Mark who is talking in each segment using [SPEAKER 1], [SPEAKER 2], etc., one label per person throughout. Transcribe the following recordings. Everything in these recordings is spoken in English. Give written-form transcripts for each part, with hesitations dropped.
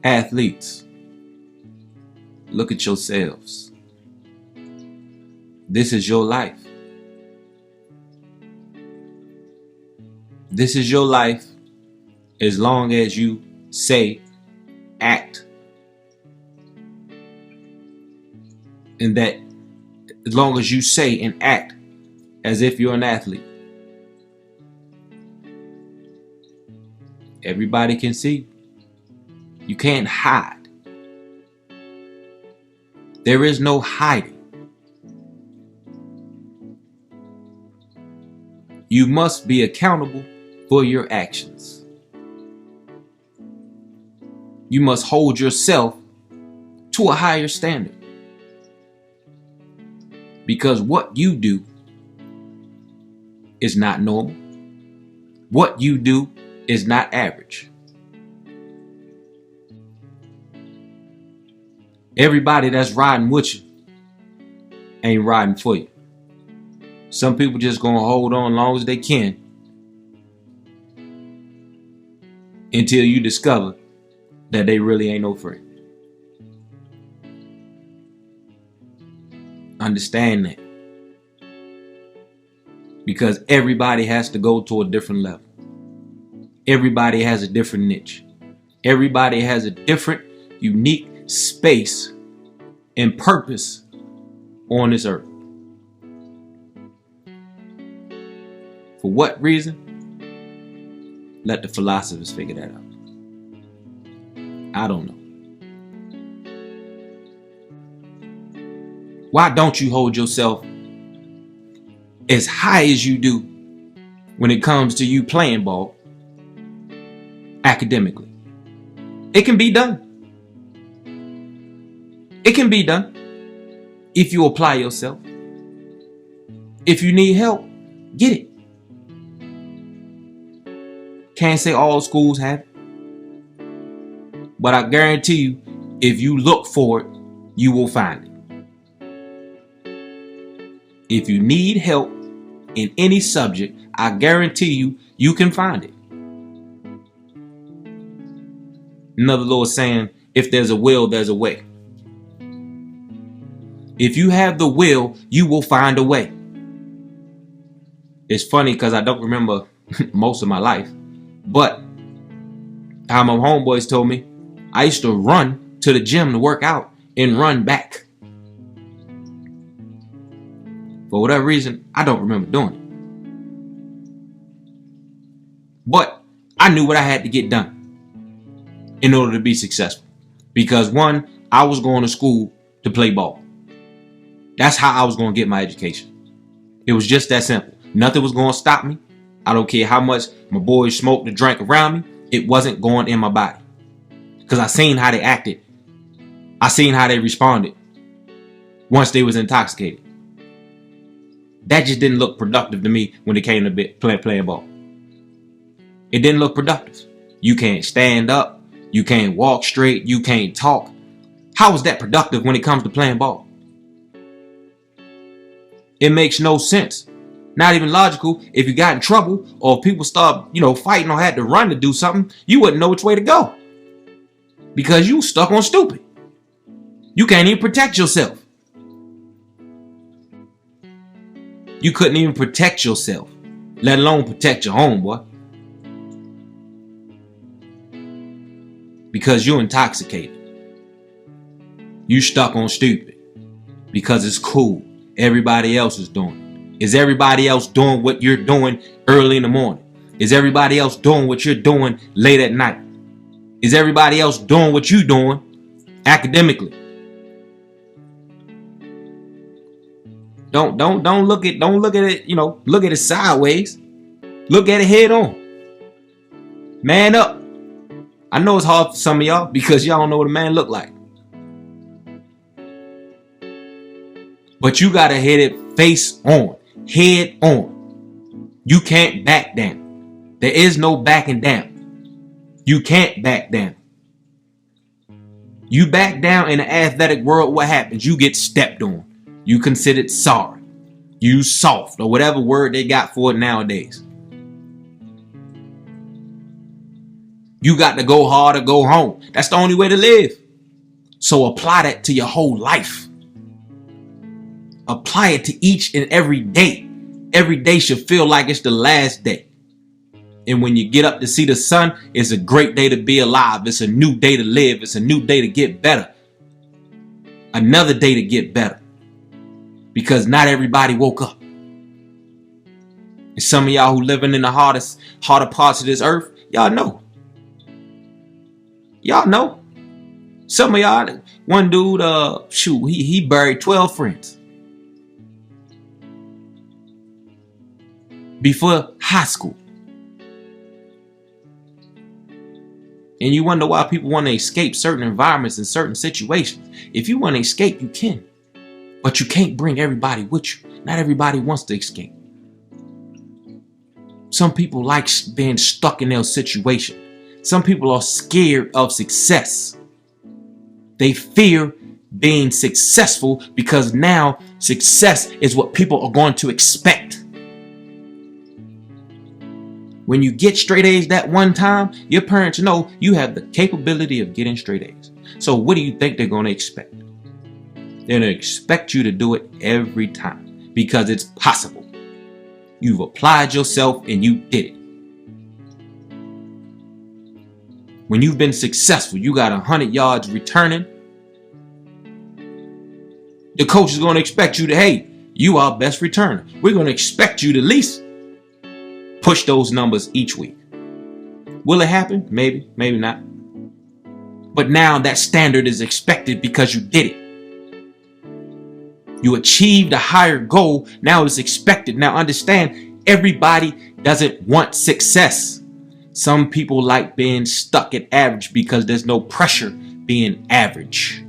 [SPEAKER 1] Athletes, look at yourselves. This is your life. This is your life as long as you say, act, and that as long as you say and act as if you're an athlete. Everybody can see. You can't hide. There is no hiding. You must be accountable for your actions. You must hold yourself to a higher standard. Because what you do is not normal. What you do is not average. Everybody that's riding with you ain't riding for you. Some people just gonna hold on long as they can until you discover that they really ain't no friend. Understand that. Because everybody has to go to a different level. Everybody has a different niche. Everybody has a different, unique space and purpose on this earth. For what reason? Let the philosophers figure that out. I don't know. Why don't you hold yourself as high as you do when it comes to you playing ball academically? It can be done. It can be done if you apply yourself. If you need help, get it. Can't say all schools have it. But I guarantee you, if you look for it, you will find it. If you need help in any subject, I guarantee you, you can find it. Another little saying, if there's a will, there's a way. If you have the will, you will find a way. It's funny because I don't remember most of my life, but how my homeboys told me, I used to run to the gym to work out and run back. For whatever reason, I don't remember doing it. But I knew what I had to get done in order to be successful. Because one, I was going to school to play ball. That's how I was going to get my education. It was just that simple. Nothing was going to stop me. I don't care how much my boys smoked or drank around me. It wasn't going in my body. Because I seen how they acted. I seen how they responded once they was intoxicated. That just didn't look productive to me when it came to playing ball. It didn't look productive. You can't stand up. You can't walk straight. You can't talk. How is that productive when it comes to playing ball? It makes no sense. Not even logical. If you got in trouble or if people start, fighting or had to run to do something, you wouldn't know which way to go. Because you stuck on stupid. You can't even protect yourself. You couldn't even protect yourself, let alone protect your homeboy. Because you're intoxicated. You stuck on stupid. Because it's cool. Everybody else is doing it. Is everybody else doing what you're doing early in the morning? Is everybody else doing what you're doing late at night? Is everybody else doing what you're doing academically? Don't look at it, look at it sideways. Look at it head on. Man up. I know it's hard for some of y'all because y'all don't know what a man look like. But you gotta hit it face on, head on. You can't back down. There is no backing down. You can't back down. You back down in the athletic world, what happens? You get stepped on. You considered sorry. You soft, or whatever word they got for it nowadays. You got to go hard or go home. That's the only way to live. So apply that to your whole life. Apply it to each and every day. Every day should feel like it's the last day. And when you get up to see the sun, it's a great day to be alive. It's a new day to live. It's a new day to get better. Another day to get better. Because not everybody woke up. And some of y'all who living in the harder parts of this earth, y'all know. Y'all know. Some of y'all, one dude, he buried 12 friends. Before high school. And you wonder why people want to escape certain environments and certain situations. If you want to escape, you can. But you can't bring everybody with you. Not everybody wants to escape. Some people like being stuck in their situation. Some people are scared of success. They fear being successful because now success is what people are going to expect. When you get straight A's that one time, your parents know you have the capability of getting straight A's. So what do you think they're going to expect? They're going to expect you to do it every time because it's possible. You've applied yourself and you did it. When you've been successful, you got 100 yards returning. The coach is going to expect you to, hey, you are best returner. We're going to expect you to at least push those numbers each week. Will it happen? Maybe, maybe not. But now that standard is expected because you did it. You achieved a higher goal. Now it's expected. Now understand, everybody doesn't want success. Some people like being stuck at average because there's no pressure being average.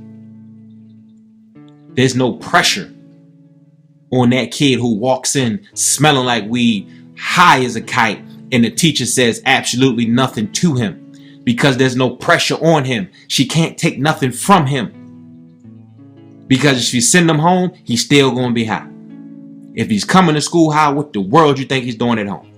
[SPEAKER 1] There's no pressure on that kid who walks in smelling like weed, high as a kite, and the teacher says absolutely nothing to him because there's no pressure on him. She can't take nothing from him. Because if you send him home, he's still going to be high. If he's coming to school high, what the world you think he's doing at home?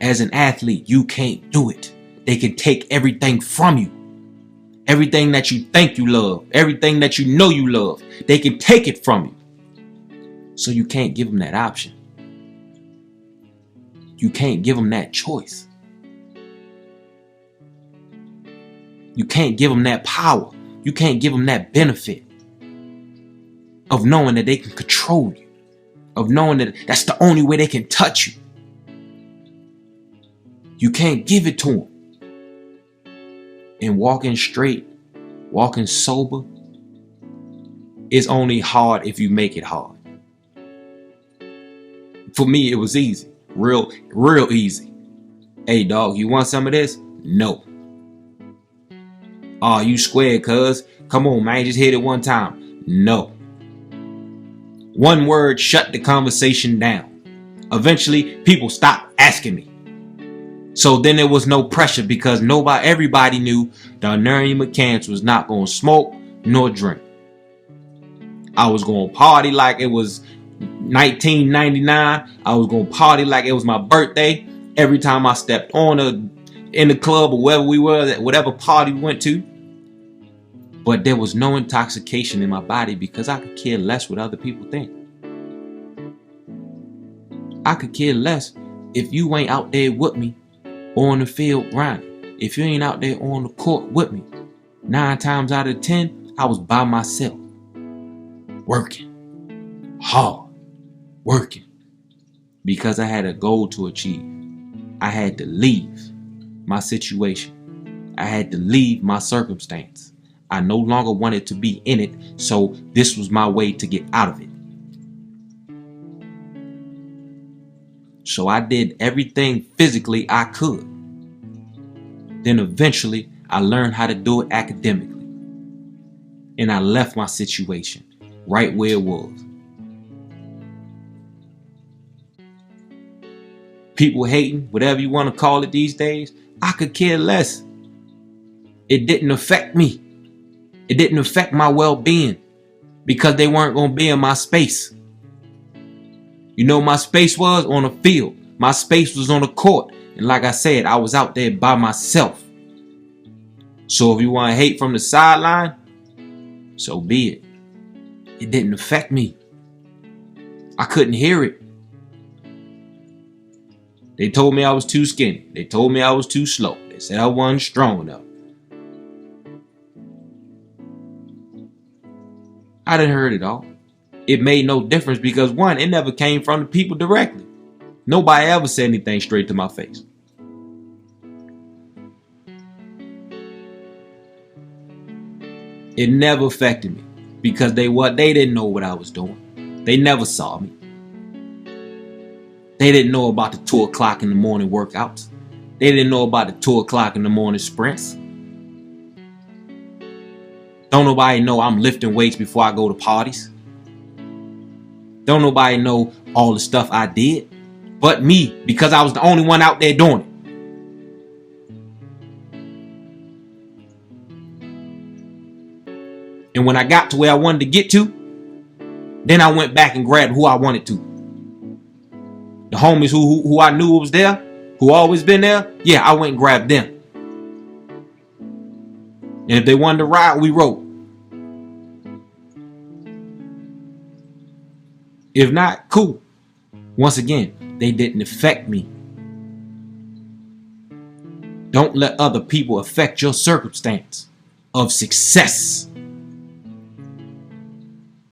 [SPEAKER 1] As an athlete, you can't do it. They can take everything from you. Everything that you think you love, everything that you know you love, they can take it from you. So you can't give them that option. You can't give them that choice. You can't give them that power. You can't give them that benefit of knowing that they can control you, of knowing that that's the only way they can touch you. You can't give it to them. And walking straight, walking sober is only hard if you make it hard. For me, it was easy. Real easy. Hey, dog, you want some of this? No. Oh, you squared, cuz. Come on, man, just hit it one time. No. One word shut the conversation down. Eventually, people stopped asking me. So then there was no pressure because everybody knew Darnarian McCants was not going to smoke nor drink. I was going to party like it was 1999. I was going to party like it was my birthday. Every time I stepped in the club or wherever we were, whatever party we went to. But there was no intoxication in my body because I could care less what other people think. I could care less if you ain't out there with me on the field grinding. If you ain't out there on the court with me. 9 times out of 10, I was by myself. Working. Hard. Working. Because I had a goal to achieve. I had to leave my situation. I had to leave my circumstance. I no longer wanted to be in it, so this was my way to get out of it. So I did everything physically I could. Then eventually, I learned how to do it academically. And I left my situation right where it was. People hating, whatever you want to call it these days, I could care less. It didn't affect me. It didn't affect my well-being because they weren't going to be in my space. You know my space was on the field. My space was on the court. And like I said, I was out there by myself. So if you want to hate from the sideline, so be it. It didn't affect me. I couldn't hear it. They told me I was too skinny. They told me I was too slow. They said I wasn't strong enough. I didn't hear it all. It made no difference because one, it never came from the people directly. Nobody ever said anything straight to my face. It never affected me because they didn't know what I was doing. They never saw me. They didn't know about the 2 o'clock in the morning workouts. They didn't know about the 2 o'clock in the morning sprints. Don't nobody know I'm lifting weights before I go to parties. Don't nobody know all the stuff I did but me because I was the only one out there doing it. And when I got to where I wanted to get to, then I went back and grabbed who I wanted to. The homies who I knew was there, who always been there, yeah, I went and grabbed them. And if they wanted to ride, we rode. If not, cool. Once again, they didn't affect me. Don't let other people affect your circumstance of success.